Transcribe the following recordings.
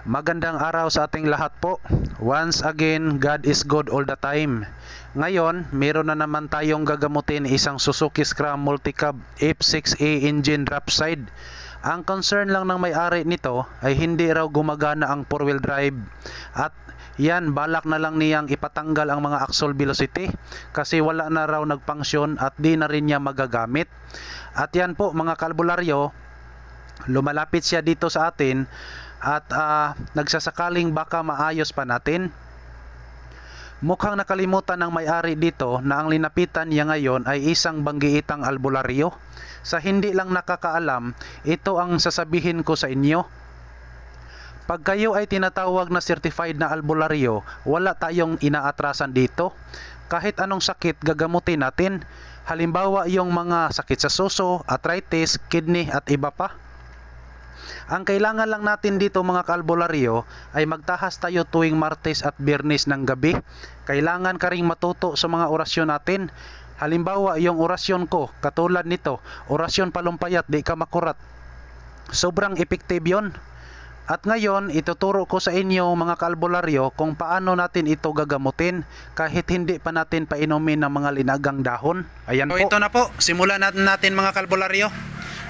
Magandang araw sa ating lahat po. Once again, God is good all the time. Ngayon, meron na naman tayong gagamutin isang Suzuki Scram Multicab F6A engine drop side. Ang concern lang ng may-ari nito ay hindi raw gumagana ang 4-wheel drive at yan, balak na lang niyang ipatanggal ang mga axle velocity kasi wala na raw nagpangsyon at di na rin niya magagamit. At yan po mga kalbularyo, lumalapit siya dito sa atin at nagsasakaling baka maayos pa natin. Mukhang nakalimutan ng may-ari dito na ang linapitan niya ngayon ay isang banggiitang albularyo. Sa hindi lang nakakaalam, ito ang sasabihin ko sa inyo. Pag kayo ay tinatawag na certified na albularyo, wala tayong inaatrasan dito. Kahit anong sakit gagamutin natin. Halimbawa yung mga sakit sa suso, arthritis, kidney at iba pa. Ang kailangan lang natin dito mga kaalbularyo ay magtahas tayo tuwing Martes at Biyernes ng gabi. Kailangan ka ring matuto sa mga orasyon natin. Halimbawa, yung orasyon ko, katulad nito, orasyon palumpayat, di ka makurat. Sobrang effective yun. At ngayon, ituturo ko sa inyo mga kaalbularyo kung paano natin ito gagamutin kahit hindi pa natin painumin ng mga linagang dahon. Ayan po. Ito na po, simulan natin mga kaalbularyo.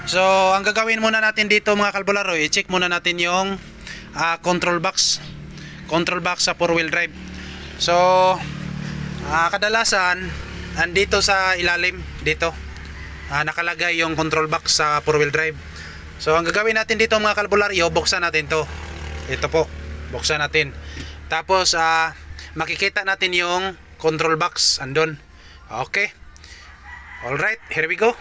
So, ang gagawin muna natin dito mga kalbularyo, i-check muna natin yung control box sa 4-wheel drive. So, kadalasan andito sa ilalim dito nakalagay yung control box sa 4-wheel drive. So, ang gagawin natin dito mga kalbularyo, buksan natin to. Ito po, buksan natin. Tapos, makikita natin yung control box andun. Okay. Alright, here we go.